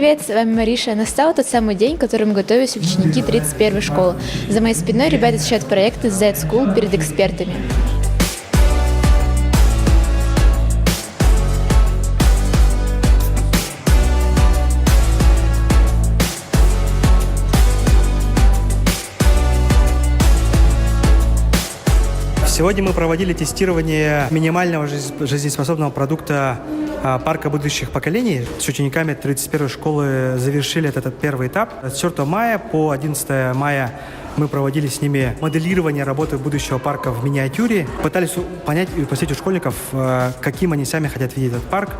привет, с вами Мариша. Настал тот самый день, к которому готовились ученики 31-й школы. За моей спиной ребята изучают проекты Z-School перед экспертами. Сегодня мы проводили тестирование минимального жизнеспособного продукта парка будущих поколений. С учениками 31-й школы завершили этот первый этап. С 4 мая по 11 мая мы проводили с ними моделирование работы будущего парка в миниатюре. Пытались понять и спросить у школьников, каким они сами хотят видеть этот парк,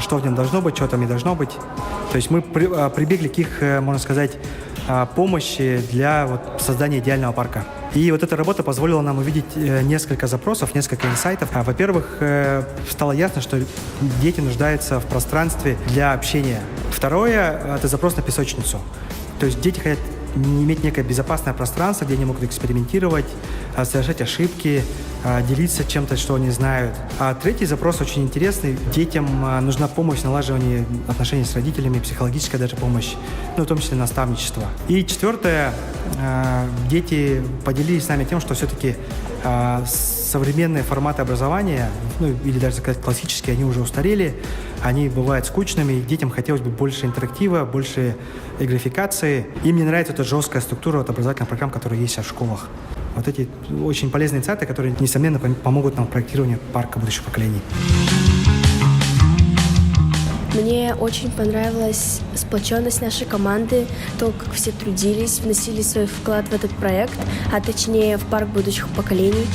что в нем должно быть, что там не должно быть. То есть мы прибегли к их, можно сказать, помощи для создания идеального парка. И эта работа позволила нам увидеть несколько запросов, несколько инсайтов. Во-первых, стало ясно, что дети нуждаются в пространстве для общения. Второе – это запрос на песочницу. То есть дети хотят иметь некое безопасное пространство, где они могут экспериментировать, совершать ошибки, делиться чем-то, что они знают. А третий запрос очень интересный. Детям нужна помощь в налаживании отношений с родителями, психологическая даже помощь, в том числе наставничество. И четвертое. Дети поделились с нами тем, что все-таки современные форматы образования, или даже сказать классические, они уже устарели, они бывают скучными, и детям хотелось бы больше интерактива, больше графикации. Им не нравится эта жесткая структура образовательных программ, которые есть в школах. Эти очень полезные инсайты, которые, несомненно, помогут нам в проектировании парка будущих поколений. Мне очень понравилась сплоченность нашей команды, то, как все трудились, вносили свой вклад в этот проект, а точнее в парк будущих поколений.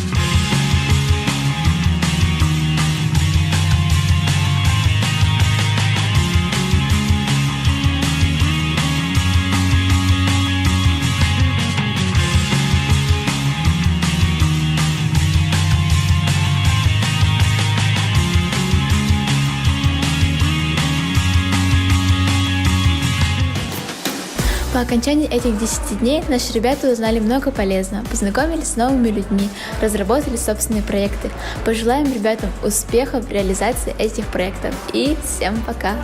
По окончании этих 10 дней наши ребята узнали много полезного, познакомились с новыми людьми, разработали собственные проекты. Пожелаем ребятам успехов в реализации этих проектов. И всем пока!